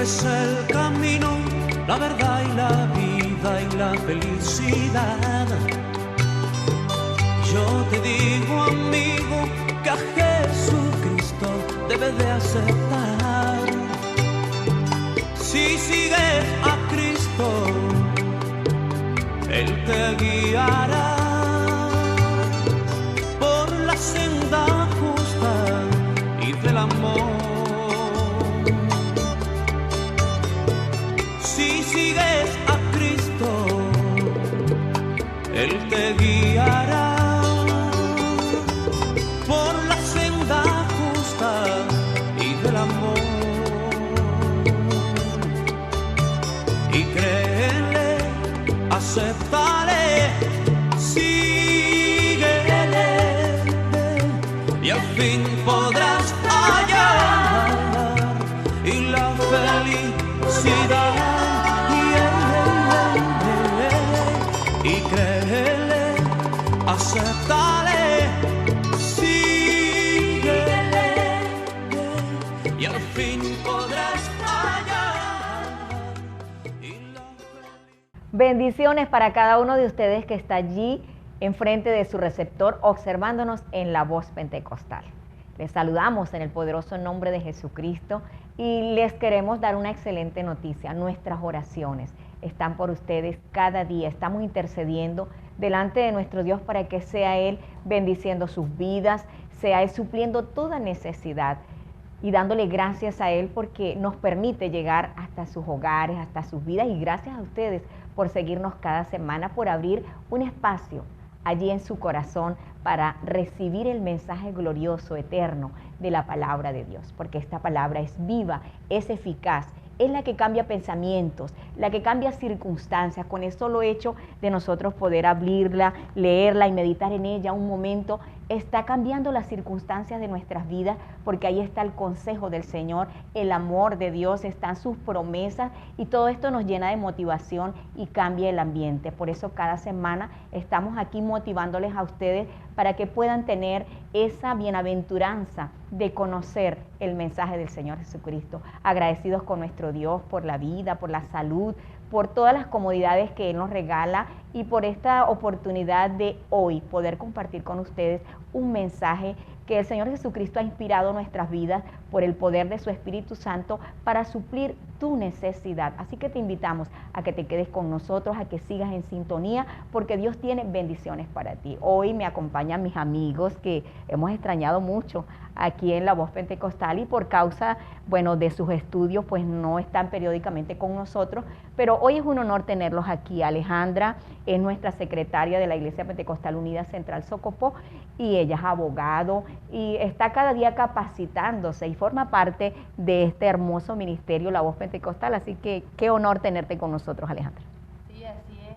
es el camino, la verdad y la vida y la felicidad. Yo te digo, amigo, que a Jesucristo debes de aceptar. Si sigues a Cristo, Él te guiará por la senda justa y del amor. Si sigues a Cristo, Él te guiará por la senda justa y del amor. Y créele, acéptale, síguele, y al fin podrás hallar y la felicidad. Y créele, acéptale, síguele, y al fin podrás hallar. Bendiciones para cada uno de ustedes que está allí enfrente de su receptor observándonos en La Voz Pentecostal. Les saludamos en el poderoso nombre de Jesucristo y les queremos dar una excelente noticia. Nuestras oraciones están por ustedes cada día. Estamos intercediendo delante de nuestro Dios para que sea Él bendiciendo sus vidas, sea Él supliendo toda necesidad y dándole gracias a Él porque nos permite llegar hasta sus hogares, hasta sus vidas, y gracias a ustedes por seguirnos cada semana, por abrir un espacio allí en su corazón para recibir el mensaje glorioso, eterno de la palabra de Dios, porque esta palabra es viva, es eficaz, es la que cambia pensamientos, la que cambia circunstancias. Con el solo hecho de nosotros poder abrirla, leerla y meditar en ella un momento, está cambiando las circunstancias de nuestras vidas, porque ahí está el consejo del Señor, el amor de Dios, están sus promesas, y todo esto nos llena de motivación y cambia el ambiente. Por eso cada semana estamos aquí motivándoles a ustedes para que puedan tener esa bienaventuranza de conocer el mensaje del Señor Jesucristo. Agradecidos con nuestro Dios por la vida, por la salud, por todas las comodidades que Él nos regala y por esta oportunidad de hoy poder compartir con ustedes un mensaje que el Señor Jesucristo ha inspirado nuestras vidas por el poder de su Espíritu Santo para suplir tu necesidad. Así que te invitamos a que te quedes con nosotros, a que sigas en sintonía, porque Dios tiene bendiciones para ti. Hoy me acompañan mis amigos que hemos extrañado mucho aquí en La Voz Pentecostal, y por causa, bueno, de sus estudios, pues no están periódicamente con nosotros, pero hoy es un honor tenerlos aquí. Alejandra es nuestra secretaria de la Iglesia Pentecostal Unida Central Socopó, y ella es abogado y está cada día capacitándose y forma parte de este hermoso ministerio La Voz Pentecostal, así que qué honor tenerte con nosotros, Alejandra. Sí, así es.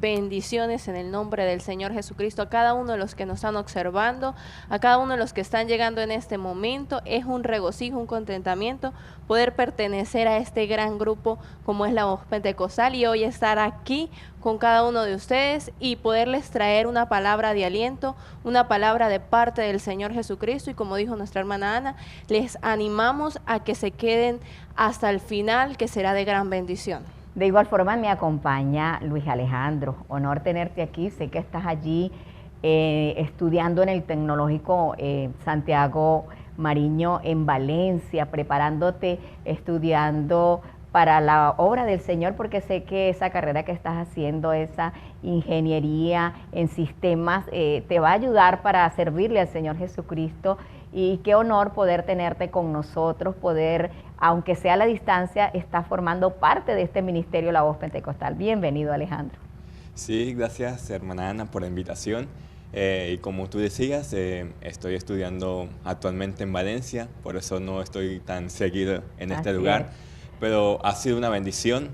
Bendiciones en el nombre del Señor Jesucristo a cada uno de los que nos están observando, a cada uno de los que están llegando en este momento. Es un regocijo, un contentamiento poder pertenecer a este gran grupo como es La Voz Pentecostal, y hoy estar aquí con cada uno de ustedes y poderles traer una palabra de aliento, una palabra de parte del Señor Jesucristo. Y como dijo nuestra hermana Ana, les animamos a que se queden hasta el final, que será de gran bendición. De igual forma me acompaña Luis Alejandro. Honor tenerte aquí. Sé que estás allí estudiando en el Tecnológico Santiago Mariño en Valencia, preparándote, estudiando para la obra del Señor, porque sé que esa carrera que estás haciendo, esa ingeniería en sistemas, te va a ayudar para servirle al Señor Jesucristo. Y qué honor poder tenerte con nosotros, poder, aunque sea a la distancia, estar formando parte de este ministerio La Voz Pentecostal. Bienvenido, Alejandro. Sí, gracias, hermana Ana, por la invitación. Y como tú decías, estoy estudiando actualmente en Valencia, por eso no estoy tan seguido en este lugar, pero ha sido una bendición,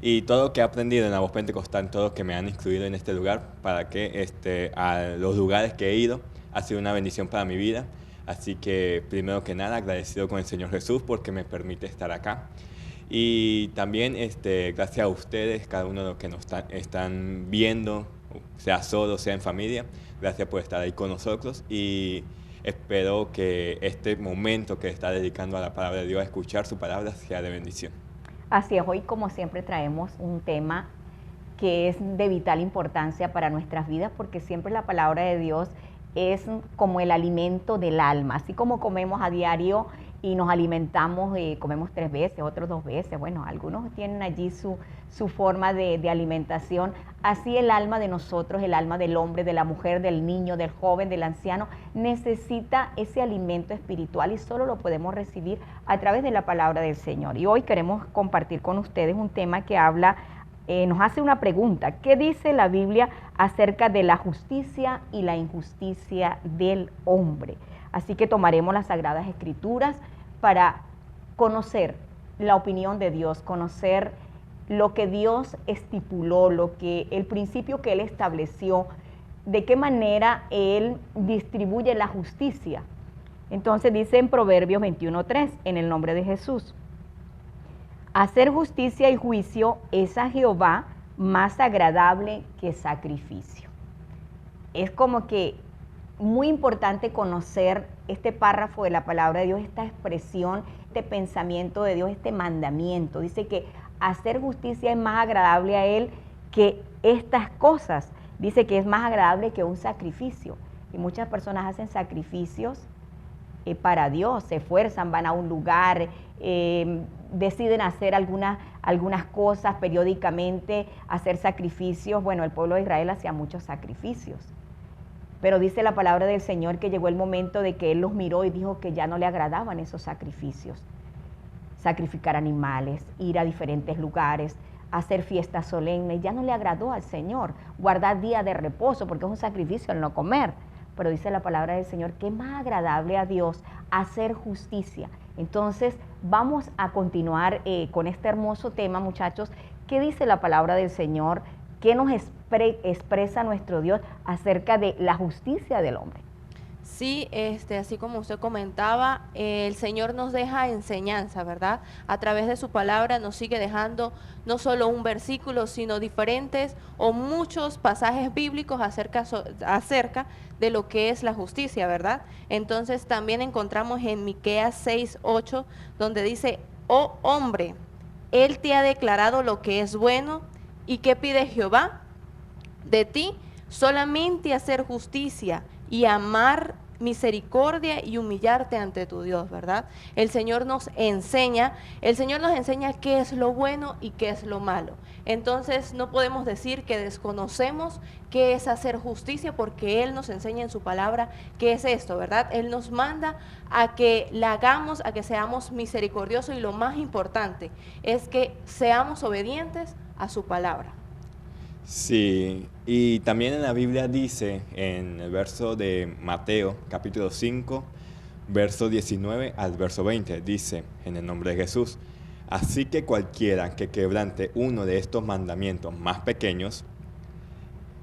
y todo lo que he aprendido en La Voz Pentecostal, todo lo que me han incluido en este lugar, para que a los lugares que he ido, ha sido una bendición para mi vida. Así que, primero que nada, agradecido con el Señor Jesús porque me permite estar acá. Y también gracias a ustedes, cada uno de los que nos están viendo, sea solo, sea en familia, gracias por estar ahí con nosotros, y espero que este momento que está dedicando a la palabra de Dios, a escuchar su palabra, sea de bendición. Así es, hoy como siempre traemos un tema que es de vital importancia para nuestras vidas, porque siempre la palabra de Dios es como el alimento del alma. Así como comemos a diario y nos alimentamos, comemos 3 veces, otros 2 veces, bueno, algunos tienen allí su forma de alimentación. Así el alma de nosotros, el alma del hombre, de la mujer, del niño, del joven, del anciano, necesita ese alimento espiritual y solo lo podemos recibir a través de la palabra del Señor. Y hoy queremos compartir con ustedes un tema que habla, nos hace una pregunta: ¿qué dice la Biblia acerca de la justicia y la injusticia del hombre? Así que tomaremos las Sagradas Escrituras para conocer la opinión de Dios, conocer lo que Dios estipuló, el principio que Él estableció, de qué manera Él distribuye la justicia. Entonces dice en Proverbios 21:3, en el nombre de Jesús: hacer justicia y juicio es a Jehová más agradable que sacrificio. Es como que muy importante conocer este párrafo de la palabra de Dios, esta expresión, este pensamiento de Dios, este mandamiento. Dice que hacer justicia es más agradable a Él que estas cosas. Dice que es más agradable que un sacrificio. Y muchas personas hacen sacrificios para Dios, se esfuerzan, van a un lugar, deciden hacer algunas cosas periódicamente, hacer sacrificios. Bueno, el pueblo de Israel hacía muchos sacrificios, pero dice la palabra del Señor que llegó el momento de que Él los miró y dijo que ya no le agradaban esos sacrificios. Sacrificar animales, ir a diferentes lugares, hacer fiestas solemnes, ya no le agradó al Señor. Guardar día de reposo, porque es un sacrificio el no comer. Pero dice la palabra del Señor que es más agradable a Dios hacer justicia. Entonces vamos a continuar con este hermoso tema, muchachos. ¿Qué dice la palabra del Señor? ¿Qué nos expresa nuestro Dios acerca de la justicia del hombre? Sí, así como usted comentaba, el Señor nos deja enseñanza, ¿verdad? A través de su palabra nos sigue dejando no solo un versículo, sino diferentes o muchos pasajes bíblicos acerca de lo que es la justicia, ¿verdad? Entonces también encontramos en Miqueas 6:8, donde dice: oh hombre, Él te ha declarado lo que es bueno. ¿Y qué pide Jehová de ti? Solamente hacer justicia y amar misericordia y humillarte ante tu Dios, ¿verdad? El Señor nos enseña qué es lo bueno y qué es lo malo. Entonces no podemos decir que desconocemos qué es hacer justicia, porque Él nos enseña en su palabra qué es esto, ¿verdad? Él nos manda a que la hagamos, a que seamos misericordiosos, y lo más importante es que seamos obedientes a su palabra. Sí, y también en la Biblia dice, en el verso de Mateo, capítulo 5, verso 19 al verso 20, dice, en el nombre de Jesús: así que cualquiera que quebrante uno de estos mandamientos más pequeños,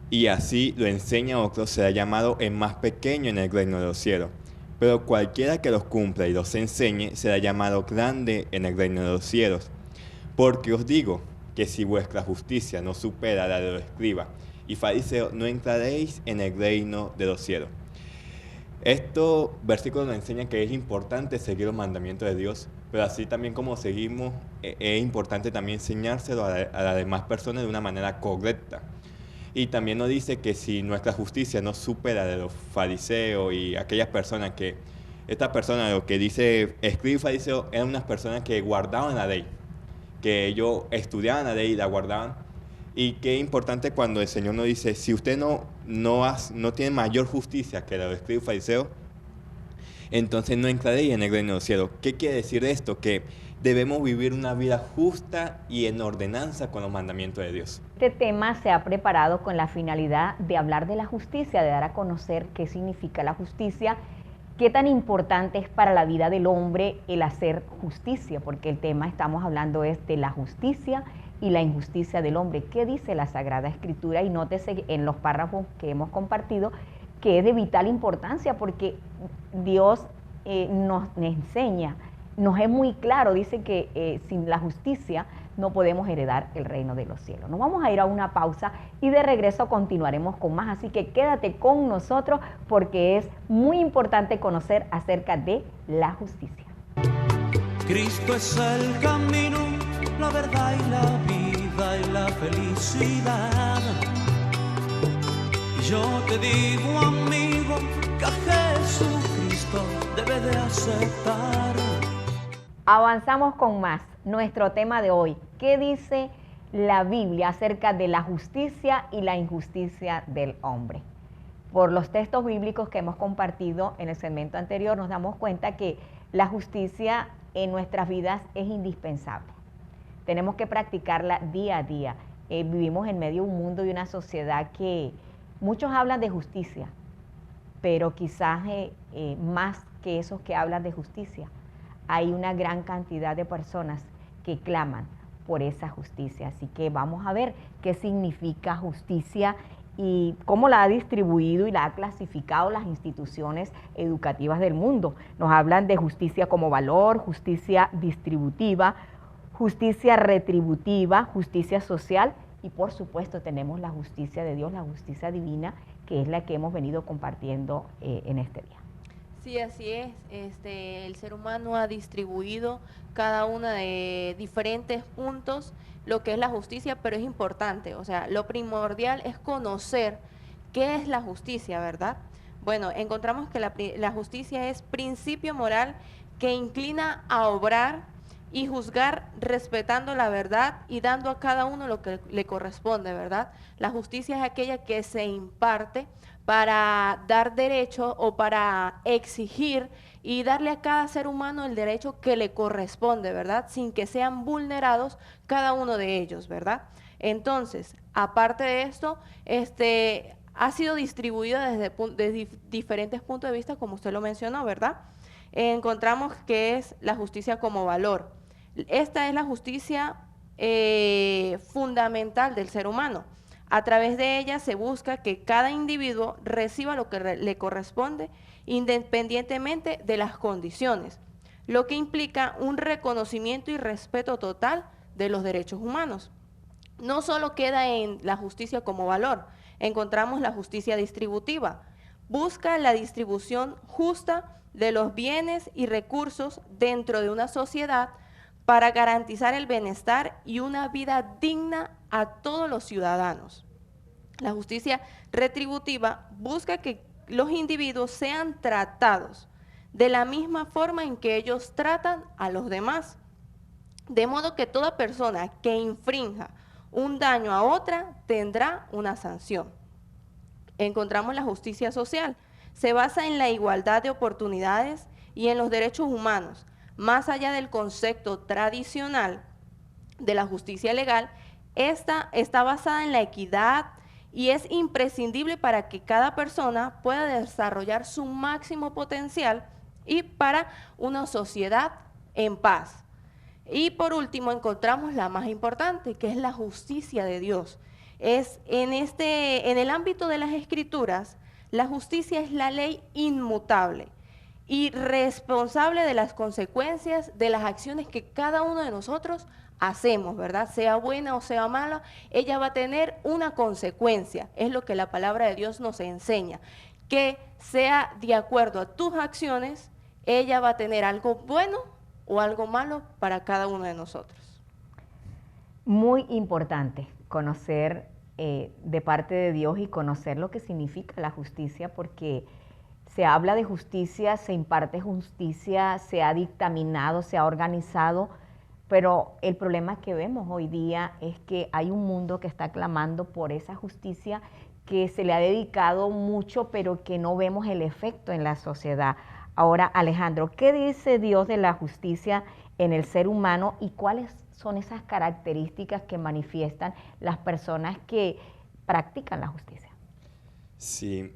y así lo enseña a otros, será llamado el más pequeño en el reino de los cielos. Pero cualquiera que los cumpla y los enseñe, será llamado grande en el reino de los cielos. Porque os digo que si vuestra justicia no supera la de los escribas y fariseos, no entraréis en el reino de los cielos. Estos versículos nos enseñan que es importante seguir los mandamientos de Dios, pero así también como seguimos, es importante también enseñárselo a las demás personas de una manera correcta. Y también nos dice que si nuestra justicia no supera la de los fariseos y aquellas personas que, estas personas, lo que dice escribas y fariseos, eran unas personas que guardaban la ley, que ellos estudiaban la ley y la guardaban. Y qué importante cuando el Señor nos dice: si usted no tiene mayor justicia que la de los escribas y fariseos, entonces no entraréis en el reino de los cielos. ¿Qué quiere decir esto? Que debemos vivir una vida justa y en ordenanza con los mandamientos de Dios. Este tema se ha preparado con la finalidad de hablar de la justicia, de dar a conocer qué significa la justicia, qué tan importante es para la vida del hombre el hacer justicia, porque el tema estamos hablando es de la justicia y la injusticia del hombre. ¿Qué dice la Sagrada Escritura? Y nótese en los párrafos que hemos compartido que es de vital importancia, porque Dios nos enseña, nos es muy claro, dice que sin la justicia no podemos heredar el reino de los cielos. Nos vamos a ir a una pausa y de regreso continuaremos con más, así que quédate con nosotros porque es muy importante conocer acerca de la justicia. Cristo es el camino, la verdad y la vida y la felicidad. Y yo te digo, amigo, que a Jesucristo debes de aceptar. Avanzamos con más. Nuestro tema de hoy, ¿qué dice la Biblia acerca de la justicia y la injusticia del hombre? Por los textos bíblicos que hemos compartido en el segmento anterior, nos damos cuenta que la justicia en nuestras vidas es indispensable. Tenemos que practicarla día a día. Vivimos en medio de un mundo y una sociedad que muchos hablan de justicia, pero quizás más que esos que hablan de justicia, hay una gran cantidad de personas que claman por esa justicia. Así que vamos a ver qué significa justicia y cómo la ha distribuido y la ha clasificado las instituciones educativas del mundo. Nos hablan de justicia como valor, justicia distributiva, justicia retributiva, justicia social y por supuesto tenemos la justicia de Dios, la justicia divina, que es la que hemos venido compartiendo en este día. Sí, así es. El ser humano ha distribuido cada uno de diferentes puntos lo que es la justicia, pero es importante, o sea, lo primordial es conocer qué es la justicia, ¿verdad? Bueno, encontramos que la justicia es principio moral que inclina a obrar y juzgar respetando la verdad y dando a cada uno lo que le corresponde, ¿verdad? La justicia es aquella que se imparte para dar derecho o para exigir y darle a cada ser humano el derecho que le corresponde, ¿verdad? Sin que sean vulnerados cada uno de ellos, ¿verdad? Entonces, aparte de esto, ha sido distribuido desde diferentes puntos de vista, como usted lo mencionó, ¿verdad? Encontramos que es la justicia como valor. Esta es la justicia fundamental del ser humano. A través de ella se busca que cada individuo reciba lo que le corresponde independientemente de las condiciones, lo que implica un reconocimiento y respeto total de los derechos humanos. No solo queda en la justicia como valor, encontramos la justicia distributiva. Busca la distribución justa de los bienes y recursos dentro de una sociedad para garantizar el bienestar y una vida digna a todos los ciudadanos. La justicia retributiva busca que los individuos sean tratados de la misma forma en que ellos tratan a los demás, de modo que toda persona que infrinja un daño a otra tendrá una sanción. Encontramos la justicia social. Se basa en la igualdad de oportunidades y en los derechos humanos, más allá del concepto tradicional de la justicia legal. Esta está basada en la equidad y es imprescindible para que cada persona pueda desarrollar su máximo potencial y para una sociedad en paz. Y por último encontramos la más importante, que es la justicia de Dios. En el ámbito de las Escrituras, la justicia es la ley inmutable y responsable de las consecuencias de las acciones que cada uno de nosotros hacemos, ¿verdad? Sea buena o sea mala, ella va a tener una consecuencia. Es lo que la palabra de Dios nos enseña, que sea de acuerdo a tus acciones, ella va a tener algo bueno o algo malo para cada uno de nosotros. Muy importante conocer de parte de Dios y conocer lo que significa la justicia, porque se habla de justicia, se imparte justicia, se ha dictaminado, se ha organizado, pero el problema que vemos hoy día es que hay un mundo que está clamando por esa justicia, que se le ha dedicado mucho, pero que no vemos el efecto en la sociedad. Ahora, Alejandro, ¿qué dice Dios de la justicia en el ser humano y cuáles son esas características que manifiestan las personas que practican la justicia? Sí,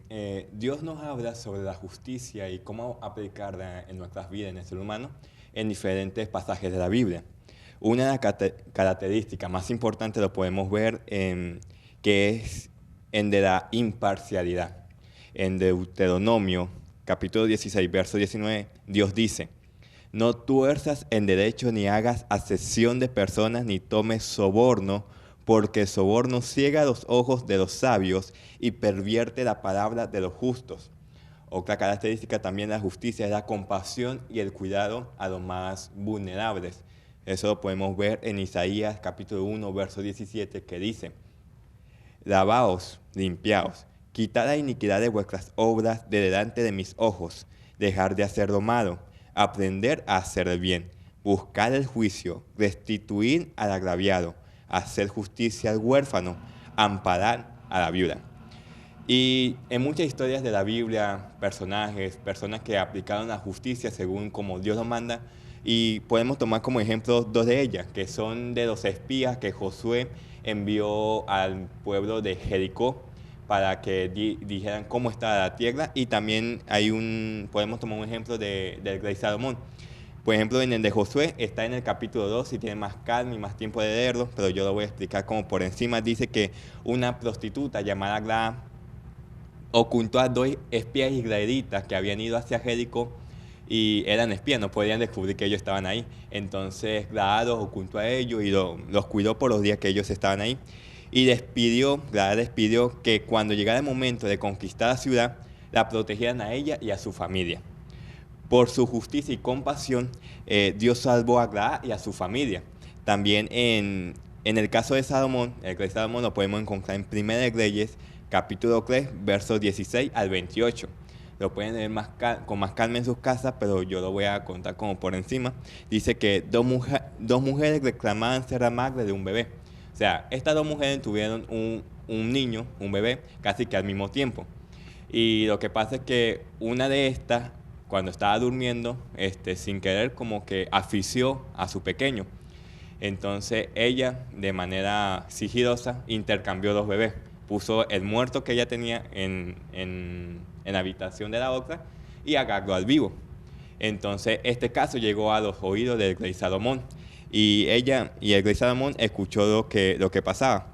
Dios nos habla sobre la justicia y cómo aplicarla en nuestras vidas, en el ser humano, en diferentes pasajes de la Biblia. Una de las características más importantes lo podemos ver que es en de la imparcialidad. En Deuteronomio, capítulo 16, verso 19, Dios dice: no tuerzas en derecho ni hagas acepción de personas ni tomes soborno, porque el soborno ciega los ojos de los sabios y pervierte la palabra de los justos. Otra característica también de la justicia es la compasión y el cuidado a los más vulnerables. Eso lo podemos ver en Isaías capítulo 1, verso 17, que dice: Lavaos, limpiaos, quitad la iniquidad de vuestras obras de delante de mis ojos, dejar de hacer lo malo, aprender a hacer el bien, buscar el juicio, restituir al agraviado, hacer justicia al huérfano, amparar a la viuda. Y en muchas historias de la Biblia, personas que aplicaron la justicia según como Dios lo manda, y podemos tomar como ejemplo dos de ellas, que son de los espías que Josué envió al pueblo de Jericó para que dijeran cómo estaba la tierra, y también podemos tomar un ejemplo del rey Salomón. Por ejemplo, en el de Josué está en el capítulo 2, si tiene más calma y más tiempo de leerlo, pero yo lo voy a explicar como por encima. Dice que una prostituta llamada Raab ocultó a 2 espías israelitas que habían ido hacia Jericó y eran espías, no podían descubrir que ellos estaban ahí. Entonces Raab los ocultó a ellos y los cuidó por los días que ellos estaban ahí. Y Raab despidió que cuando llegara el momento de conquistar la ciudad, la protegieran a ella y a su familia. Por su justicia y compasión, Dios salvó a Raab y a su familia. También en el caso de Salomón, el rey Salomón, lo podemos encontrar en Primera de Reyes, capítulo 3, versos 16 al 28. Lo pueden leer con más calma en sus casas, pero yo lo voy a contar como por encima. Dice que dos mujeres reclamaban ser la madre de un bebé. O sea, estas 2 mujeres tuvieron un niño, un bebé, casi que al mismo tiempo. Y lo que pasa es que una de estas, cuando estaba durmiendo, sin querer como que asfixió a su pequeño. Entonces ella, de manera sigilosa, intercambió 2 bebés. Puso el muerto que ella tenía en la habitación de la otra y agarró al vivo. Entonces este caso llegó a los oídos del rey Salomón, y ella y el rey Salomón escuchó lo que pasaba.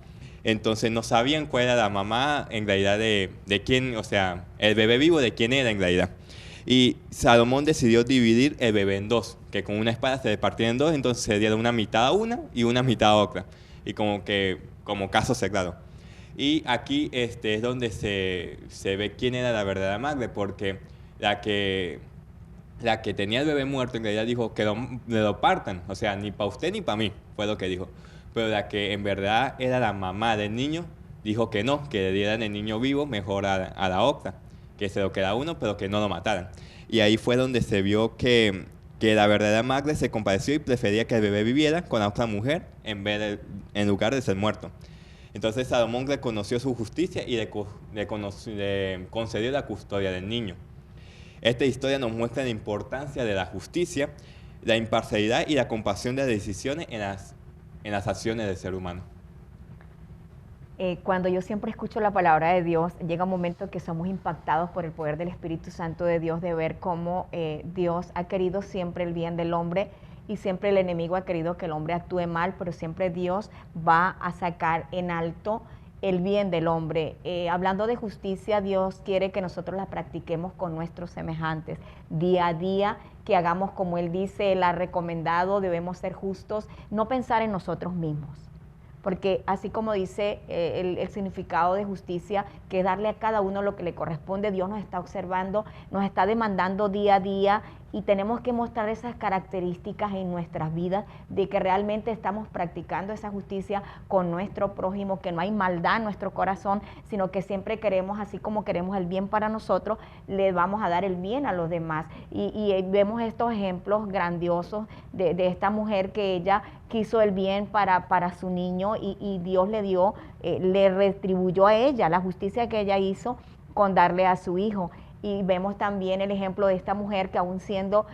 Entonces no sabían cuál era la mamá en realidad de quién, o sea, el bebé vivo de quién era en realidad. Y Salomón decidió dividir el bebé en 2, que con una espada se le partían en 2, entonces se dieron una mitad a una y una mitad a otra, y como caso cerrado. Y aquí es donde se ve quién era la verdadera madre, porque la que tenía el bebé muerto en realidad dijo que me lo partan, o sea, ni para usted ni para mí, fue lo que dijo. Pero la que en verdad era la mamá del niño dijo que no, que le dieran el niño vivo mejor a la otra, que se lo queda uno, pero que no lo mataran. Y ahí fue donde se vio que la verdadera madre se compadeció y prefería que el bebé viviera con la otra mujer en lugar de ser muerto. Entonces Salomón reconoció su justicia y le concedió la custodia del niño. Esta historia nos muestra la importancia de la justicia, la imparcialidad y la compasión de las decisiones en las acciones del ser humano. Cuando yo siempre escucho la palabra de Dios, llega un momento que somos impactados por el poder del Espíritu Santo de Dios, de ver cómo Dios ha querido siempre el bien del hombre, y siempre el enemigo ha querido que el hombre actúe mal, pero siempre Dios va a sacar en alto el bien del hombre. Hablando de justicia, Dios quiere que nosotros la practiquemos con nuestros semejantes. Día a día, que hagamos como Él dice, Él ha recomendado, debemos ser justos, no pensar en nosotros mismos. Porque así como dice el significado de justicia, que es darle a cada uno lo que le corresponde, Dios nos está observando, nos está demandando día a día, y tenemos que mostrar esas características en nuestras vidas, de que realmente estamos practicando esa justicia con nuestro prójimo, que no hay maldad en nuestro corazón, sino que siempre queremos, así como queremos el bien para nosotros, le vamos a dar el bien a los demás. Y vemos estos ejemplos grandiosos de esta mujer, que ella quiso el bien para su niño, y Dios le retribuyó a ella la justicia que ella hizo con darle a su hijo. Y vemos también el ejemplo de esta mujer, que aún siendo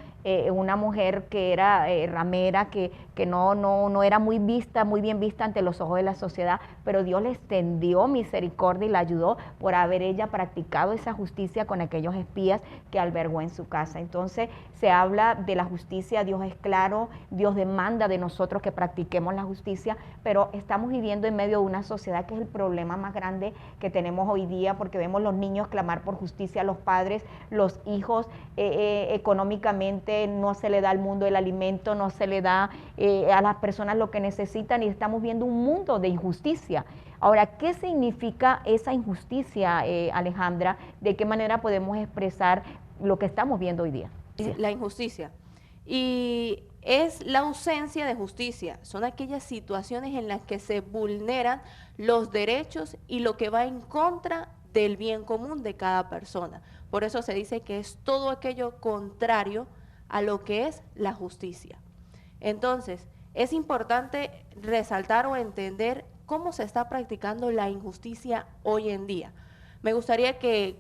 una mujer que era ramera, que no era muy bien vista ante los ojos de la sociedad, pero Dios le extendió misericordia y la ayudó por haber ella practicado esa justicia con aquellos espías que albergó en su casa. Entonces se habla de la justicia, Dios es claro, Dios demanda de nosotros que practiquemos la justicia, pero estamos viviendo en medio de una sociedad que es el problema más grande que tenemos hoy día, porque vemos los niños clamar por justicia, los padres, los hijos, económicamente no se le da al mundo el alimento, no se le da a las personas lo que necesitan, y estamos viendo un mundo de injusticia. Ahora, ¿qué significa esa injusticia, Alejandra? ¿De qué manera podemos expresar lo que estamos viendo hoy día? La injusticia. Y es la ausencia de justicia. Son aquellas situaciones en las que se vulneran los derechos y lo que va en contra del bien común de cada persona. Por eso se dice que es todo aquello contrario a lo que es la justicia. Entonces, es importante resaltar o entender cómo se está practicando la injusticia hoy en día. Me gustaría que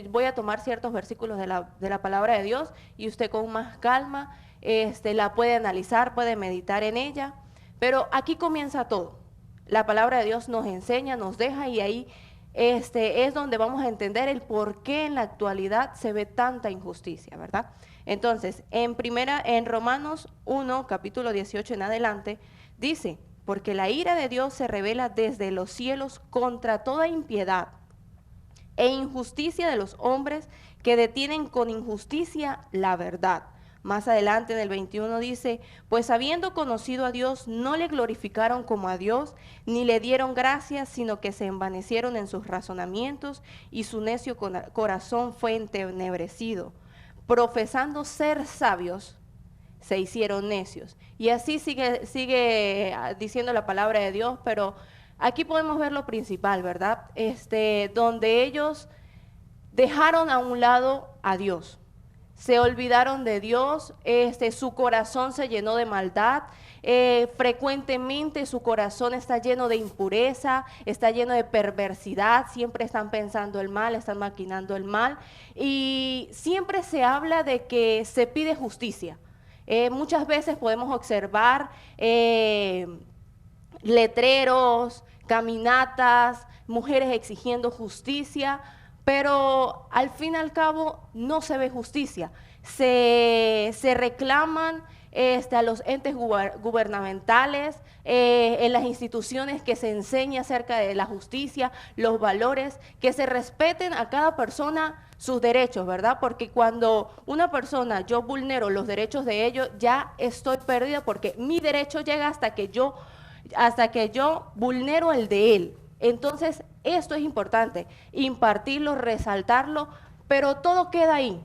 voy a tomar ciertos versículos de la palabra de Dios y usted con más calma la puede analizar, puede meditar en ella, pero aquí comienza todo. La palabra de Dios nos enseña, nos deja y ahí es donde vamos a entender el por qué en la actualidad se ve tanta injusticia, ¿verdad? Entonces, en Romanos 1, capítulo 18 en adelante, dice, porque la ira de Dios se revela desde los cielos contra toda impiedad e injusticia de los hombres que detienen con injusticia la verdad. Más adelante en el 21 dice, pues habiendo conocido a Dios, no le glorificaron como a Dios, ni le dieron gracias, sino que se envanecieron en sus razonamientos y su necio corazón fue entenebrecido. Profesando ser sabios, se hicieron necios. Y así sigue diciendo la palabra de Dios, pero aquí podemos ver lo principal, ¿verdad? Donde ellos dejaron a un lado a Dios. Se olvidaron de Dios, su corazón se llenó de maldad, frecuentemente su corazón está lleno de impureza, está lleno de perversidad, siempre están pensando el mal, están maquinando el mal y siempre se habla de que se pide justicia. Muchas veces podemos observar letreros, caminatas, mujeres exigiendo justicia, pero al fin y al cabo no se ve justicia. Se reclaman a los entes gubernamentales, en las instituciones que se enseña acerca de la justicia, los valores, que se respeten a cada persona sus derechos, ¿verdad? Porque cuando una persona, yo vulnero los derechos de ellos, ya estoy perdida porque mi derecho llega hasta que yo vulnero el de él. Entonces, esto es importante, impartirlo, resaltarlo, pero todo queda ahí.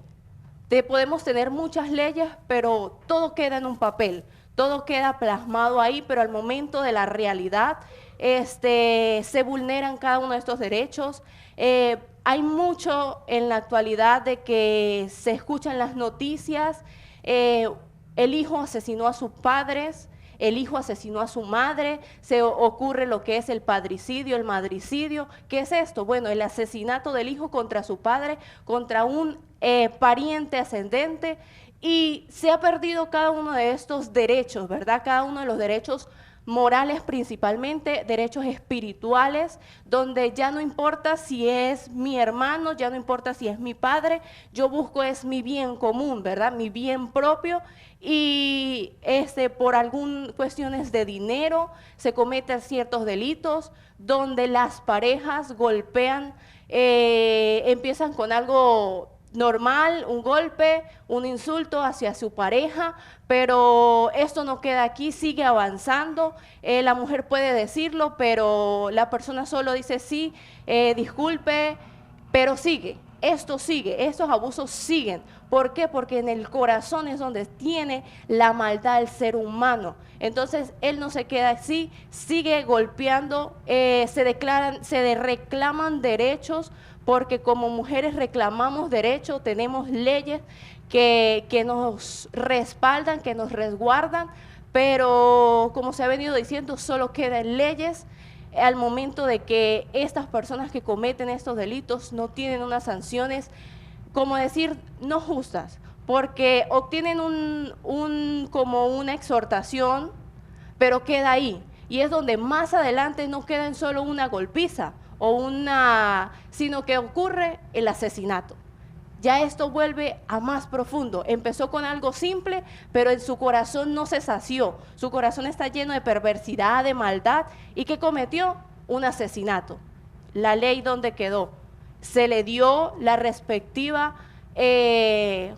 Podemos tener muchas leyes, pero todo queda en un papel, todo queda plasmado ahí, pero al momento de la realidad se vulneran cada uno de estos derechos. Hay mucho en la actualidad de que se escuchan las noticias, el hijo asesinó a sus padres, el hijo asesinó a su madre, se ocurre lo que es el padricidio, el madricidio. ¿Qué es esto? Bueno, el asesinato del hijo contra su padre, contra un pariente ascendente, y se ha perdido cada uno de estos derechos, ¿verdad? Cada uno de los derechos morales principalmente, derechos espirituales, donde ya no importa si es mi hermano, ya no importa si es mi padre, yo busco es mi bien común, ¿verdad? Mi bien propio, y por algunas cuestiones de dinero se cometen ciertos delitos donde las parejas golpean, empiezan con algo normal, un golpe, un insulto hacia su pareja, pero esto no queda aquí, sigue avanzando. La mujer puede decirlo, pero la persona solo dice sí, disculpe, pero sigue. Estos abusos siguen. ¿Por qué? Porque en el corazón es donde tiene la maldad el ser humano. Entonces, él no se queda así, sigue golpeando, se reclaman derechos, porque como mujeres reclamamos derechos, tenemos leyes que nos respaldan, que nos resguardan, pero como se ha venido diciendo, solo quedan leyes al momento de que estas personas que cometen estos delitos no tienen unas sanciones, como decir, no justas, porque obtienen como una exhortación, pero queda ahí. Y es donde más adelante no queda en solo una golpiza, sino que ocurre el asesinato. Ya esto vuelve a más profundo. Empezó con algo simple, pero en su corazón no se sació. Su corazón está lleno de perversidad, de maldad. ¿Y qué cometió? Un asesinato. La ley, ¿dónde quedó? Se le dio la respectiva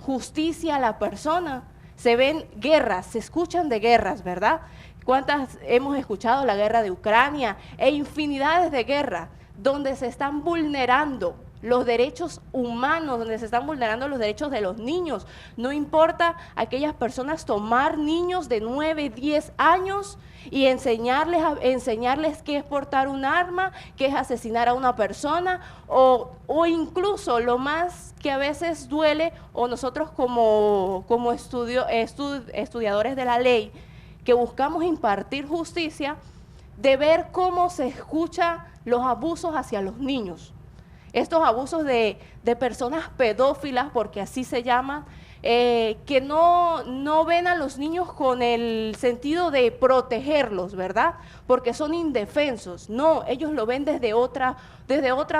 justicia a la persona. Se ven guerras, se escuchan de guerras, ¿verdad? ¿Cuántas hemos escuchado? La guerra de Ucrania e infinidades de guerras donde se están vulnerando los derechos humanos, donde se están vulnerando los derechos de los niños. No importa aquellas personas tomar niños de 9, 10 años y enseñarles qué es portar un arma, qué es asesinar a una persona, o incluso lo más que a veces duele, o nosotros como estudiadores de la ley, que buscamos impartir justicia, de ver cómo se escuchan los abusos hacia los niños. Estos abusos de personas pedófilas, porque así se llaman, que no ven a los niños con el sentido de protegerlos, ¿verdad? Porque son indefensos. No, ellos lo ven desde otra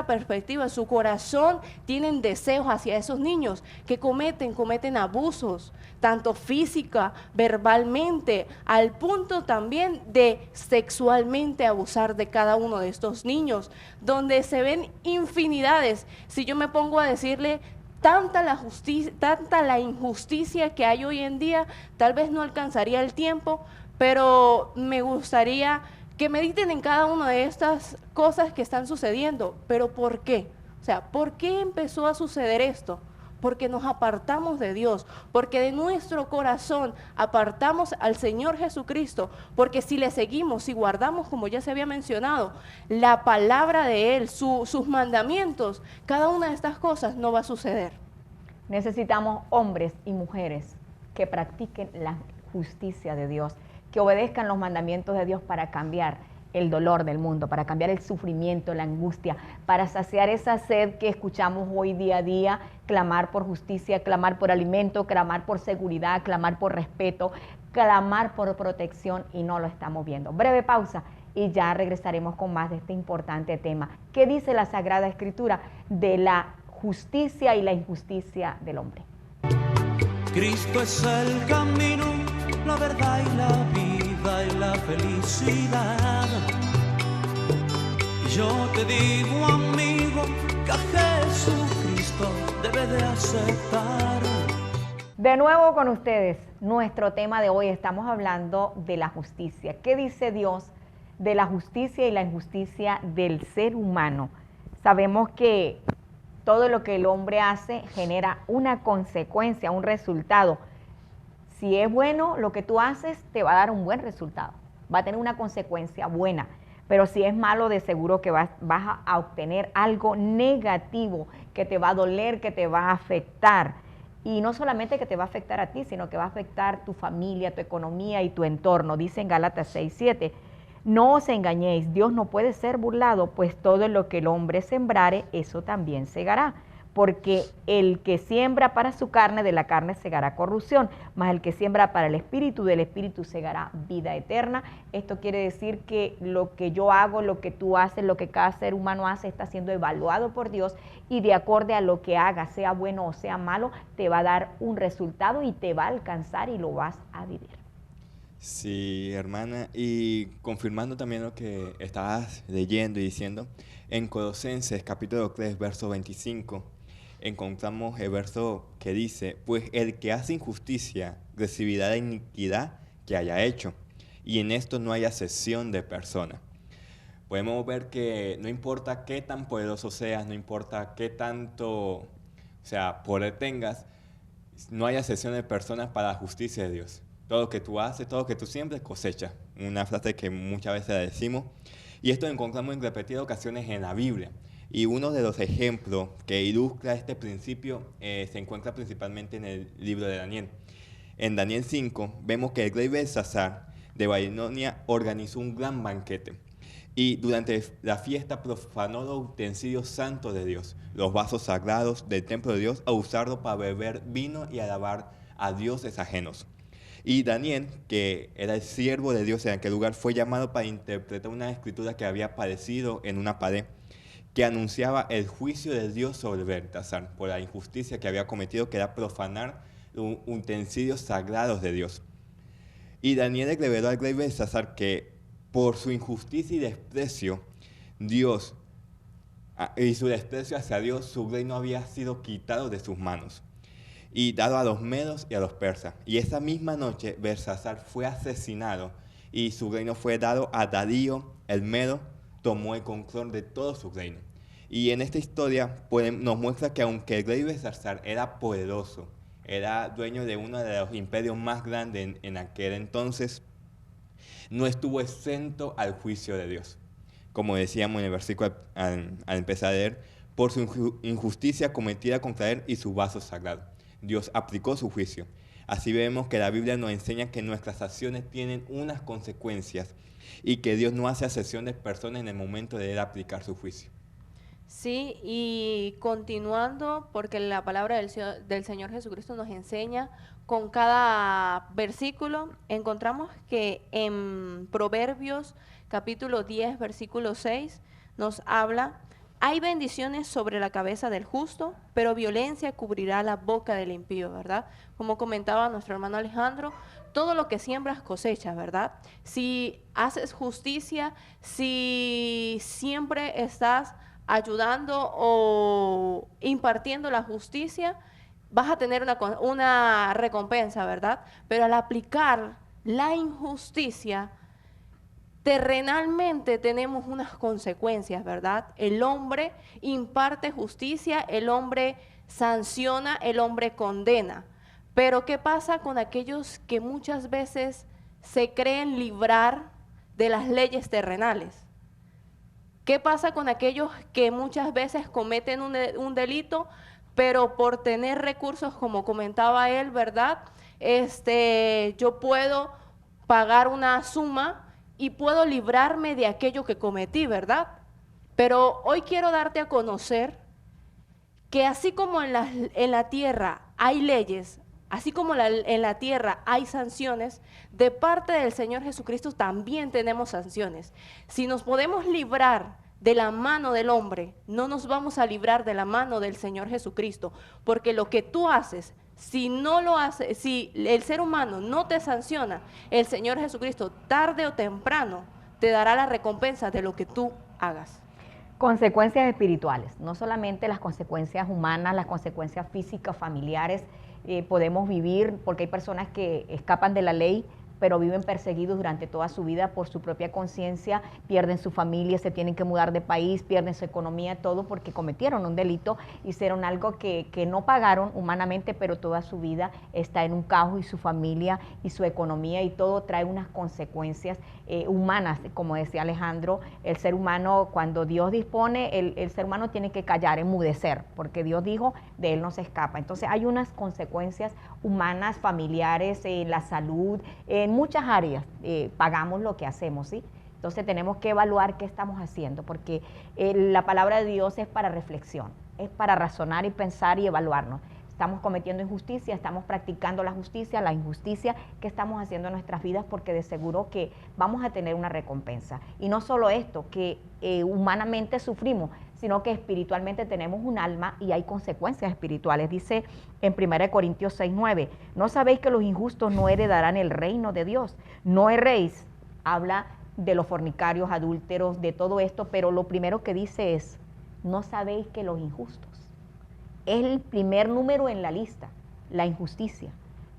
perspectiva. En su corazón tienen deseos hacia esos niños que cometen abusos, tanto física, verbalmente, al punto también de sexualmente abusar de cada uno de estos niños, donde se ven infinidades. Si yo me pongo a decirle tanta la injusticia que hay hoy en día, tal vez no alcanzaría el tiempo, pero me gustaría que mediten en cada una de estas cosas que están sucediendo. ¿Pero por qué? O sea, ¿por qué empezó a suceder esto? Porque nos apartamos de Dios, porque de nuestro corazón apartamos al Señor Jesucristo, porque si le seguimos, si guardamos, como ya se había mencionado, la palabra de Él, sus mandamientos, cada una de estas cosas no va a suceder. Necesitamos hombres y mujeres que practiquen la justicia de Dios, que obedezcan los mandamientos de Dios para cambiar el dolor del mundo, para cambiar el sufrimiento, la angustia, para saciar esa sed que escuchamos hoy día a día, clamar por justicia, clamar por alimento, clamar por seguridad, clamar por respeto, clamar por protección, y no lo estamos viendo. Breve pausa y ya regresaremos con más de este importante tema. ¿Qué dice la Sagrada Escritura de la justicia y la injusticia del hombre? Cristo es el camino, la verdad y la vida y la felicidad. Y yo te digo, amigo, que a Jesucristo debes de aceptar. De nuevo con ustedes, nuestro tema de hoy, estamos hablando de la justicia. ¿Qué dice Dios de la justicia y la injusticia del ser humano? Sabemos que todo lo que el hombre hace genera una consecuencia, un resultado. Si es bueno lo que tú haces, te va a dar un buen resultado, va a tener una consecuencia buena. Pero si es malo, de seguro que vas a obtener algo negativo, que te va a doler, que te va a afectar. Y no solamente que te va a afectar a ti, sino que va a afectar tu familia, tu economía y tu entorno. Dice en Gálatas 6:7, no os engañéis, Dios no puede ser burlado, pues todo lo que el hombre sembrare, eso también segará. Porque el que siembra para su carne, de la carne segará corrupción, mas el que siembra para el Espíritu, del Espíritu segará vida eterna. Esto quiere decir que lo que yo hago, lo que tú haces, lo que cada ser humano hace, está siendo evaluado por Dios, y de acuerdo a lo que haga, sea bueno o sea malo, te va a dar un resultado y te va a alcanzar y lo vas a vivir. Sí, hermana, y confirmando también lo que estabas leyendo y diciendo, en Colosenses capítulo 3, verso 25, encontramos el verso que dice, pues el que hace injusticia recibirá la iniquidad que haya hecho, y en esto no hay acepción de persona. Podemos ver que no importa qué tan poderoso seas, no importa qué tanto, poder tengas, no hay acepción de personas para la justicia de Dios. Todo lo que tú haces, todo lo que tú siembras, cosechas. Una frase que muchas veces la decimos. Y esto lo encontramos en repetidas ocasiones en la Biblia. Y uno de los ejemplos que ilustra este principio se encuentra principalmente en el libro de Daniel. En Daniel 5 vemos que el rey Belsasar de Babilonia organizó un gran banquete. Y durante la fiesta profanó los utensilios santos de Dios, los vasos sagrados del templo de Dios, a usarlo para beber vino y alabar a dioses ajenos. Y Daniel, que era el siervo de Dios en aquel lugar, fue llamado para interpretar una escritura que había aparecido en una pared, que anunciaba el juicio de Dios sobre Belsasar por la injusticia que había cometido, que era profanar los utensilios sagrados de Dios. Y Daniel le reveló al rey Belsasar que por su injusticia y desprecio, Dios y su desprecio hacia Dios, su reino había sido quitado de sus manos y dado a los medos y a los persas. Y esa misma noche Belsasar fue asesinado y su reino fue dado a Darío el medo, tomó el control de todo su reino. Y en esta historia nos muestra que aunque el rey Belsasar era poderoso, era dueño de uno de los imperios más grandes en aquel entonces, no estuvo exento al juicio de Dios. Como decíamos en el versículo al empezar a leer, por su injusticia cometida contra él y su vaso sagrado. Dios aplicó su juicio. Así vemos que la Biblia nos enseña que nuestras acciones tienen unas consecuencias y que Dios no hace acepción de personas en el momento de él aplicar su juicio. Sí, y continuando, porque la palabra del Señor Jesucristo nos enseña con cada versículo, encontramos que en Proverbios capítulo 10, versículo 6, nos habla: hay bendiciones sobre la cabeza del justo, pero violencia cubrirá la boca del impío, ¿verdad? Como comentaba nuestro hermano Alejandro, todo lo que siembras cosechas, ¿verdad? Si haces justicia, si siempre estás ayudando o impartiendo la justicia, vas a tener una recompensa, ¿verdad? Pero al aplicar la injusticia, terrenalmente tenemos unas consecuencias, ¿verdad? El hombre imparte justicia, el hombre sanciona, el hombre condena. Pero ¿qué pasa con aquellos que muchas veces se creen librar de las leyes terrenales? ¿Qué pasa con aquellos que muchas veces cometen un delito, pero por tener recursos, como comentaba él, ¿verdad? Yo puedo pagar una suma y puedo librarme de aquello que cometí, ¿verdad? Pero hoy quiero darte a conocer que así como en la tierra hay leyes, así como en la tierra hay sanciones, de parte del Señor Jesucristo también tenemos sanciones. Si nos podemos librar de la mano del hombre, no nos vamos a librar de la mano del Señor Jesucristo, porque lo que tú haces, si no lo hace, si el ser humano no te sanciona, el Señor Jesucristo tarde o temprano te dará la recompensa de lo que tú hagas. Consecuencias espirituales, no solamente las consecuencias humanas, las consecuencias físicas, familiares, podemos vivir, porque hay personas que escapan de la ley, pero viven perseguidos durante toda su vida por su propia conciencia, pierden su familia, se tienen que mudar de país, pierden su economía, todo porque cometieron un delito, hicieron algo que no pagaron humanamente, pero toda su vida está en un caos y su familia y su economía y todo trae unas consecuencias humanas, como decía Alejandro. El ser humano, cuando Dios dispone, el ser humano tiene que callar, enmudecer, porque Dios dijo, de él no se escapa. Entonces hay unas consecuencias humanas, familiares, la salud, en muchas áreas pagamos lo que hacemos, ¿sí? Entonces tenemos que evaluar qué estamos haciendo, porque la palabra de Dios es para reflexión, es para razonar y pensar y evaluarnos. Estamos cometiendo injusticia, estamos practicando la injusticia que estamos haciendo en nuestras vidas, porque de seguro que vamos a tener una recompensa. Y no solo esto, que humanamente sufrimos, sino que espiritualmente tenemos un alma y hay consecuencias espirituales. Dice en 1 Corintios 6:9, ¿no sabéis que los injustos no heredarán el reino de Dios? No erréis. Habla de los fornicarios, adúlteros, de todo esto, pero lo primero que dice es, ¿no sabéis que los injustos? Es el primer número en la lista, la injusticia.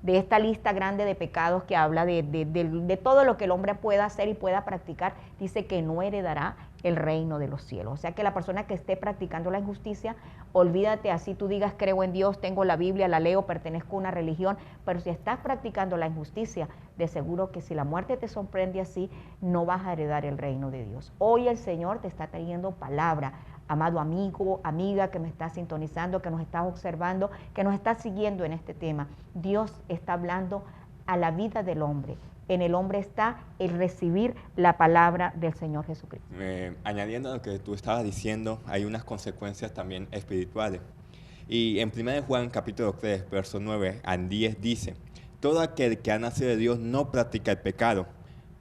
De esta lista grande de pecados que habla de todo lo que el hombre pueda hacer y pueda practicar, dice que no heredará el reino de los cielos. O sea que la persona que esté practicando la injusticia, olvídate, así tú digas, creo en Dios, tengo la Biblia, la leo, pertenezco a una religión, pero si estás practicando la injusticia, de seguro que si la muerte te sorprende así, no vas a heredar el reino de Dios. Hoy el Señor te está trayendo palabra, amado amigo, amiga que me está sintonizando, que nos está observando, que nos está siguiendo en este tema. Dios está hablando a la vida del hombre. En el hombre está el recibir la palabra del Señor Jesucristo. Añadiendo a lo que tú estabas diciendo, hay unas consecuencias también espirituales. Y en 1 Juan capítulo 3, verso 9 al 10 dice, todo aquel que ha nacido de Dios no practica el pecado,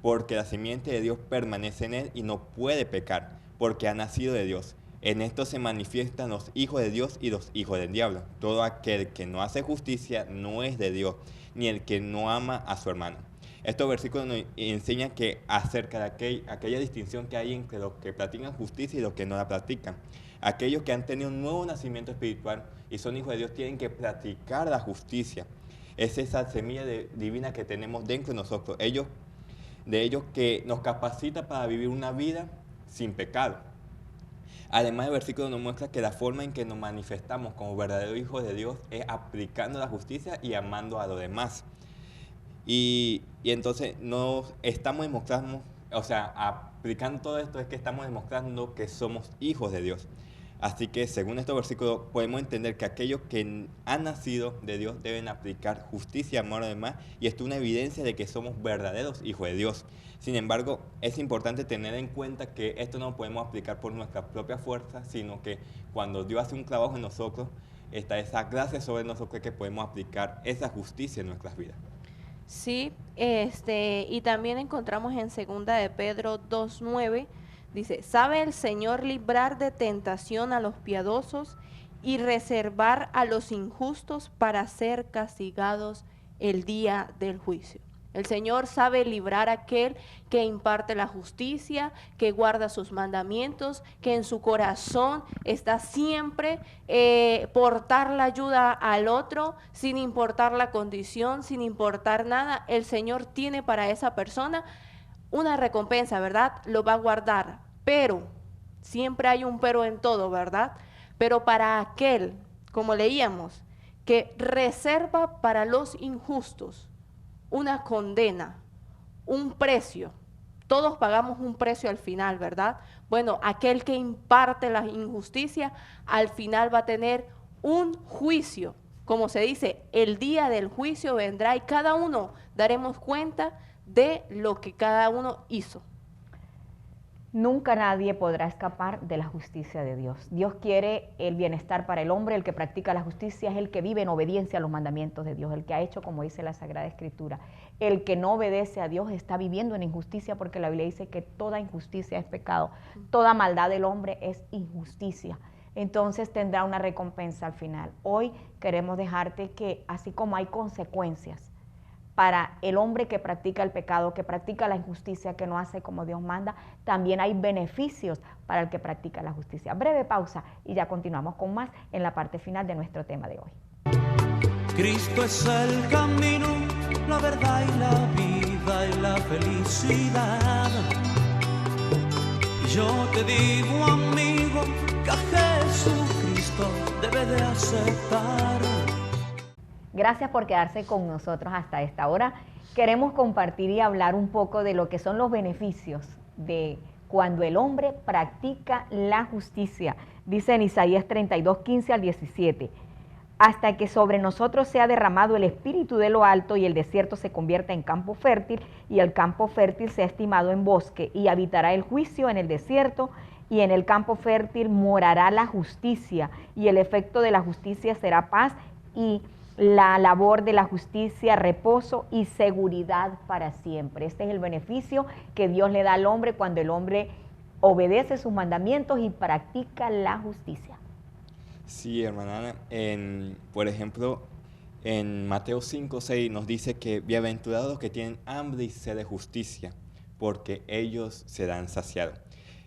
porque la simiente de Dios permanece en él y no puede pecar, porque ha nacido de Dios. En esto se manifiestan los hijos de Dios y los hijos del diablo. Todo aquel que no hace justicia no es de Dios, ni el que no ama a su hermano. Estos versículos nos enseñan que acerca de aquella distinción que hay entre los que practican justicia y los que no la practican. Aquellos que han tenido un nuevo nacimiento espiritual y son hijos de Dios tienen que practicar la justicia. Es esa semilla divina que tenemos dentro de nosotros. De ellos que nos capacita para vivir una vida sin pecado. Además, el versículo nos muestra que la forma en que nos manifestamos como verdaderos hijos de Dios es aplicando la justicia y amando a los demás. Y entonces nos estamos demostrando, o sea, aplicando todo esto es que estamos demostrando que somos hijos de Dios. Así que según estos versículos podemos entender que aquellos que han nacido de Dios deben aplicar justicia y amor a los demás, y esto es una evidencia de que somos verdaderos hijos de Dios. Sin embargo, es importante tener en cuenta que esto no lo podemos aplicar por nuestra propia fuerza, sino que cuando Dios hace un trabajo en nosotros, está esa gracia sobre nosotros que podemos aplicar esa justicia en nuestras vidas. Sí, y también encontramos en 2 de Pedro 2:9, dice, ¿sabe el Señor librar de tentación a los piadosos y reservar a los injustos para ser castigados el día del juicio? El Señor sabe librar a aquel que imparte la justicia, que guarda sus mandamientos, que en su corazón está siempre por dar la ayuda al otro, sin importar la condición, sin importar nada. El Señor tiene para esa persona una recompensa, ¿verdad? Lo va a guardar, pero, siempre hay un pero en todo, ¿verdad? Pero para aquel, como leíamos, que reserva para los injustos una condena, un precio. Todos pagamos un precio al final, ¿verdad? Bueno, aquel que imparte la injusticia al final va a tener un juicio. Como se dice, el día del juicio vendrá y cada uno daremos cuenta de lo que cada uno hizo. Nunca nadie podrá escapar de la justicia de Dios. Dios quiere el bienestar para el hombre. El que practica la justicia es el que vive en obediencia a los mandamientos de Dios, el que ha hecho como dice la Sagrada Escritura. El que no obedece a Dios está viviendo en injusticia, porque la Biblia dice que toda injusticia es pecado. Toda maldad del hombre es injusticia. Entonces tendrá una recompensa al final. Hoy queremos dejarte que así como hay consecuencias para el hombre que practica el pecado, que practica la injusticia, que no hace como Dios manda, también hay beneficios para el que practica la justicia. Breve pausa y ya continuamos con más en la parte final de nuestro tema de hoy. Cristo es el camino, la verdad y la vida y la felicidad. Y yo te digo, amigo, que a Jesucristo debes de aceptar. Gracias por quedarse con nosotros hasta esta hora. Queremos compartir y hablar un poco de lo que son los beneficios de cuando el hombre practica la justicia. Dice en Isaías 32, 15 al 17, hasta que sobre nosotros sea derramado el espíritu de lo alto y el desierto se convierta en campo fértil y el campo fértil sea estimado en bosque, y habitará el juicio en el desierto y en el campo fértil morará la justicia, y el efecto de la justicia será paz, y la labor de la justicia, reposo y seguridad para siempre. Este es el beneficio que Dios le da al hombre cuando el hombre obedece sus mandamientos y practica la justicia. Sí, hermana Ana. Por ejemplo, en Mateo 5, 6 nos dice que bienaventurados los que tienen hambre y sed de justicia, porque ellos serán saciados.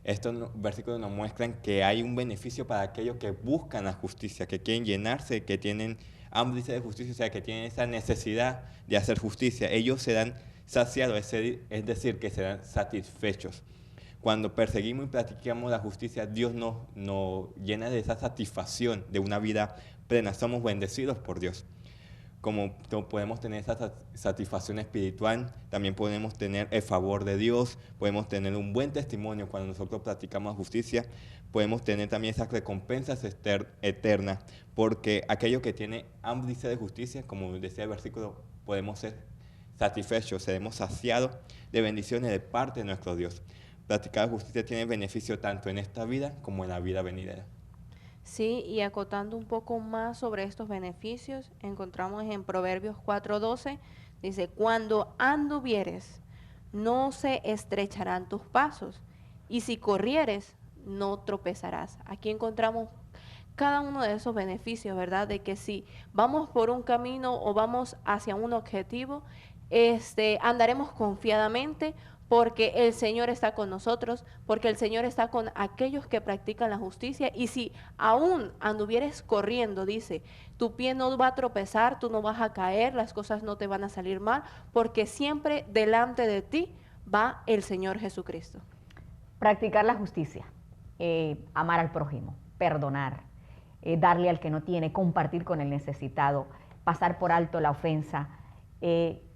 Estos versículos nos muestran que hay un beneficio para aquellos que buscan la justicia, que quieren llenarse, que tienen hambre y sed de justicia, o sea, que tienen esa necesidad de hacer justicia. Ellos serán saciados, es decir, que serán satisfechos. Cuando perseguimos y practicamos la justicia, Dios nos llena de esa satisfacción de una vida plena. Somos bendecidos por Dios. Como podemos tener esa satisfacción espiritual, también podemos tener el favor de Dios, podemos tener un buen testimonio cuando nosotros practicamos justicia, podemos tener también esas recompensas eternas, porque aquello que tiene hambre y sed de justicia, como decía el versículo, podemos ser satisfechos, seremos saciados de bendiciones de parte de nuestro Dios. Practicar justicia tiene beneficio tanto en esta vida como en la vida venidera. Sí, y acotando un poco más sobre estos beneficios, encontramos en Proverbios 4:12, dice, cuando anduvieres, no se estrecharán tus pasos, y si corrieres, no tropezarás. Aquí encontramos cada uno de esos beneficios, ¿verdad? De que si vamos por un camino o vamos hacia un objetivo, andaremos confiadamente, porque el Señor está con nosotros, porque el Señor está con aquellos que practican la justicia, y si aún anduvieres corriendo, dice, tu pie no va a tropezar, tú no vas a caer, las cosas no te van a salir mal, porque siempre delante de ti va el Señor Jesucristo. Practicar la justicia. amar al prójimo, perdonar, darle al que no tiene, compartir con el necesitado, pasar por alto la ofensa.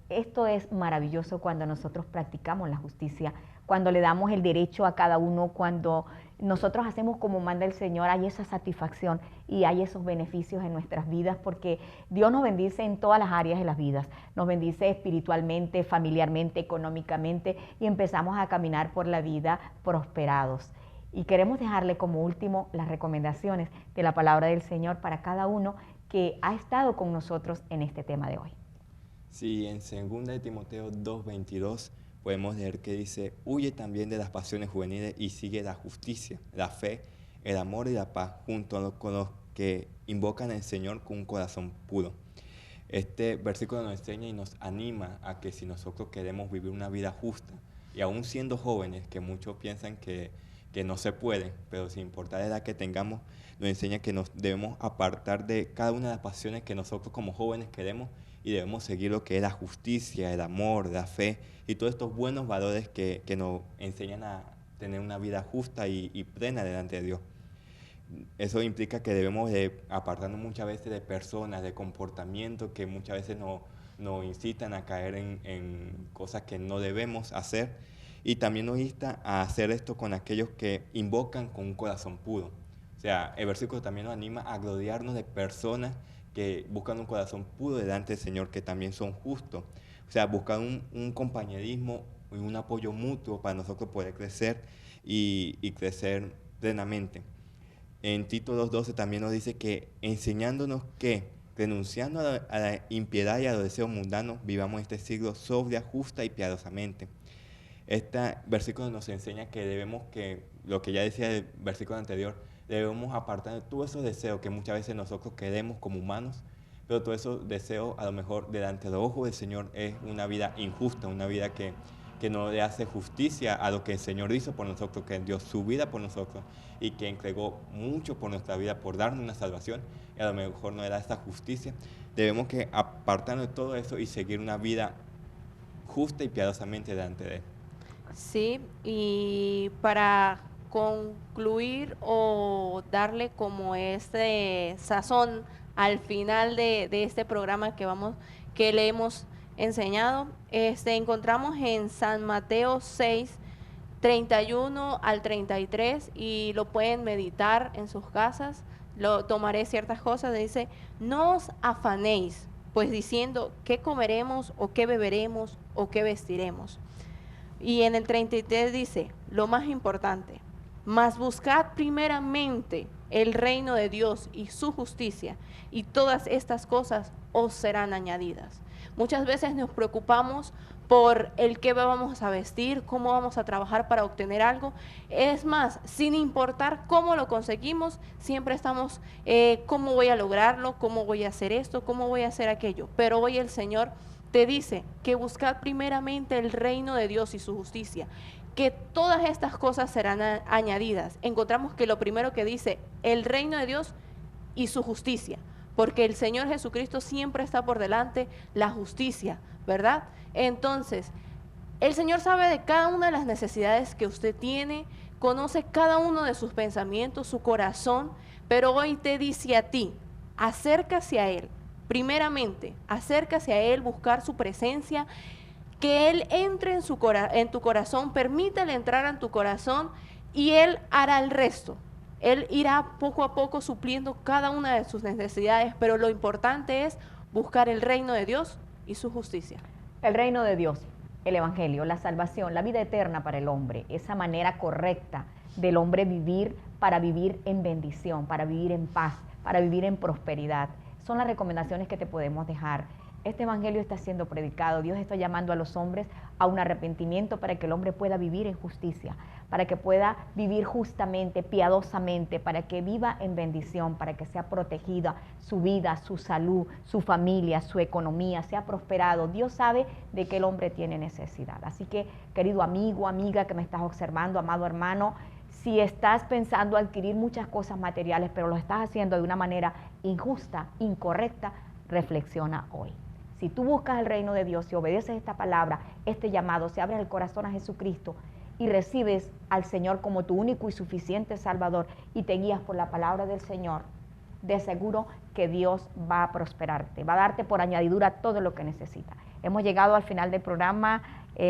Esto es maravilloso cuando nosotros practicamos la justicia, cuando le damos el derecho a cada uno, cuando nosotros hacemos como manda el Señor, hay esa satisfacción y hay esos beneficios en nuestras vidas, porque Dios nos bendice en todas las áreas de las vidas, nos bendice espiritualmente, familiarmente, económicamente, y empezamos a caminar por la vida prosperados. Y queremos dejarle como último las recomendaciones de la palabra del Señor para cada uno que ha estado con nosotros en este tema de hoy. Sí, en 2 de Timoteo 2:22 podemos leer que dice: huye también de las pasiones juveniles y sigue la justicia, la fe, el amor y la paz con los que invocan al Señor con un corazón puro. Este versículo nos enseña y nos anima a que si nosotros queremos vivir una vida justa, y aún siendo jóvenes, que muchos piensan que no se puede, pero sin importar la edad que tengamos, nos enseña que nos debemos apartar de cada una de las pasiones que nosotros como jóvenes queremos, y debemos seguir lo que es la justicia, el amor, la fe y todos estos buenos valores que nos enseñan a tener una vida justa y plena delante de Dios. Eso implica que debemos de apartarnos muchas veces de personas, de comportamientos que muchas veces nos incitan a caer en cosas que no debemos hacer, y también nos insta a hacer esto con aquellos que invocan con un corazón puro. O sea, el versículo también nos anima a gloriarnos de personas que buscan un corazón puro delante del Señor, que también son justos. O sea, buscar un compañerismo y un apoyo mutuo para nosotros poder crecer y crecer plenamente. En Tito 2:12 también nos dice que enseñándonos que, renunciando a la impiedad y a los deseos mundanos, vivamos este siglo sobria, justa y piadosamente. Este versículo nos enseña que debemos, lo que ya decía el versículo anterior, debemos apartar de todos esos deseos que muchas veces nosotros queremos como humanos, pero todos esos deseos a lo mejor delante de los ojos del Señor es una vida injusta, una vida que no le hace justicia a lo que el Señor hizo por nosotros, que dio su vida por nosotros y que entregó mucho por nuestra vida, por darnos una salvación, y a lo mejor no era esta justicia. Debemos que apartarnos de todo eso y seguir una vida justa y piadosamente delante de Él. Sí, y para concluir o darle como este sazón al final de este programa que le hemos enseñado, encontramos en San Mateo 6, 31 al 33, y lo pueden meditar en sus casas. Tomaré ciertas cosas. Dice: no os afanéis, pues diciendo qué comeremos o qué beberemos o qué vestiremos. Y en el 33 dice, lo más importante: mas buscad primeramente el reino de Dios y su justicia, y todas estas cosas os serán añadidas. Muchas veces nos preocupamos por el qué vamos a vestir, cómo vamos a trabajar para obtener algo. Es más, sin importar cómo lo conseguimos, siempre estamos, ¿cómo voy a lograrlo? ¿Cómo voy a hacer esto? ¿Cómo voy a hacer aquello? Pero hoy el Señor te dice que buscad primeramente el reino de Dios y su justicia, que todas estas cosas serán añadidas. Encontramos que lo primero que dice, el reino de Dios y su justicia, porque el Señor Jesucristo siempre está por delante, la justicia, ¿verdad? Entonces, el Señor sabe de cada una de las necesidades que usted tiene, conoce cada uno de sus pensamientos, su corazón, pero hoy te dice a ti, acércase a Él. Primeramente, acércase a Él, buscar su presencia, que Él entre en tu corazón, permítale entrar en tu corazón y Él hará el resto. Él irá poco a poco supliendo cada una de sus necesidades, pero lo importante es buscar el reino de Dios y su justicia. El reino de Dios, el evangelio, la salvación, la vida eterna para el hombre, esa manera correcta del hombre vivir para vivir en bendición, para vivir en paz, para vivir en prosperidad. Son las recomendaciones que te podemos dejar. Este evangelio está siendo predicado. Dios está llamando a los hombres a un arrepentimiento para que el hombre pueda vivir en justicia, para que pueda vivir justamente, piadosamente, para que viva en bendición, para que sea protegida su vida, su salud, su familia, su economía, sea prosperado. Dios sabe de que el hombre tiene necesidad. Así que, querido amigo, amiga que me estás observando, amado hermano, si estás pensando adquirir muchas cosas materiales, pero lo estás haciendo de una manera injusta, incorrecta, reflexiona hoy. Si tú buscas el reino de Dios, si obedeces esta palabra, este llamado, si abres el corazón a Jesucristo, y recibes al Señor como tu único y suficiente Salvador y te guías por la palabra del Señor, de seguro que Dios va a prosperarte, va a darte por añadidura todo lo que necesitas. Hemos llegado al final del programa.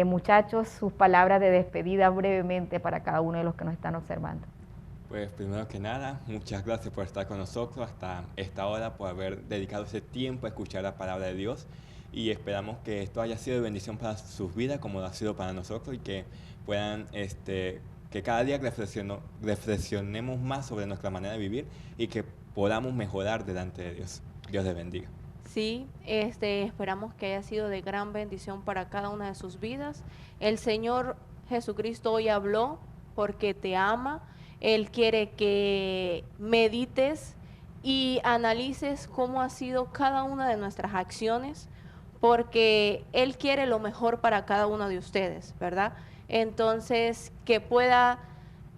Muchachos, sus palabras de despedida brevemente para cada uno de los que nos están observando. Pues primero que nada, muchas gracias por estar con nosotros hasta esta hora, por haber dedicado ese tiempo a escuchar la palabra de Dios, y esperamos que esto haya sido de bendición para sus vidas como lo ha sido para nosotros, y que puedan, que cada día reflexionemos más sobre nuestra manera de vivir y que podamos mejorar delante de Dios. Dios les bendiga. Sí, esperamos que haya sido de gran bendición para cada una de sus vidas. El Señor Jesucristo hoy habló porque te ama. Él quiere que medites y analices cómo ha sido cada una de nuestras acciones, porque Él quiere lo mejor para cada uno de ustedes, ¿verdad? Entonces, que pueda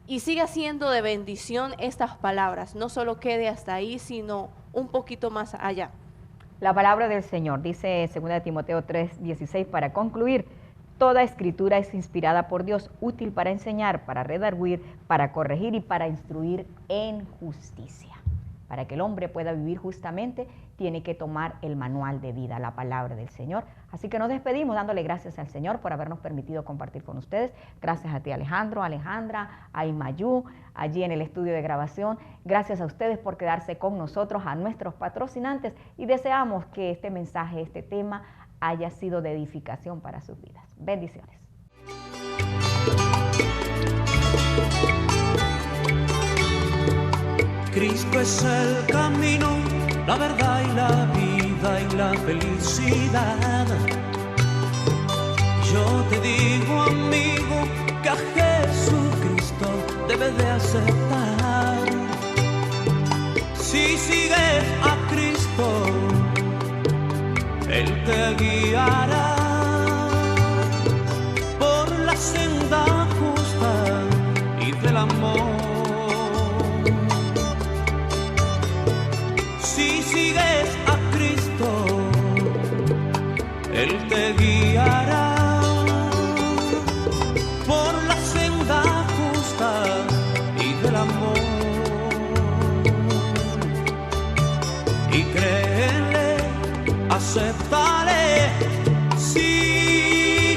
y siga siendo de bendición estas palabras, no solo quede hasta ahí, sino un poquito más allá. La palabra del Señor dice 2 Timoteo 3:16, para concluir: toda escritura es inspirada por Dios, útil para enseñar, para redarguir, para corregir y para instruir en justicia. Para que el hombre pueda vivir justamente, tiene que tomar el manual de vida, la palabra del Señor. Así que nos despedimos dándole gracias al Señor por habernos permitido compartir con ustedes. Gracias a ti, Alejandro, Alejandra, a Imayú, allí en el estudio de grabación. Gracias a ustedes por quedarse con nosotros, a nuestros patrocinantes, y deseamos que este mensaje, este tema, haya sido de edificación para sus vidas. Bendiciones. Cristo es el camino, la verdad y la vida y la felicidad. Yo te digo, amigo, que a Jesucristo debes de aceptar. Si sigues a Cristo, Él te guiará por la senda justa y del amor. Si sigues a Cristo, Él te guiará por la senda justa y del amor. Y créele, acéptale, síguele,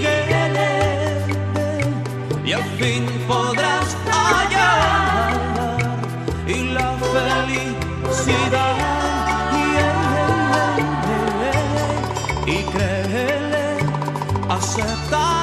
y al fin podrás hallar y la felicidad. Y créele, aceptar.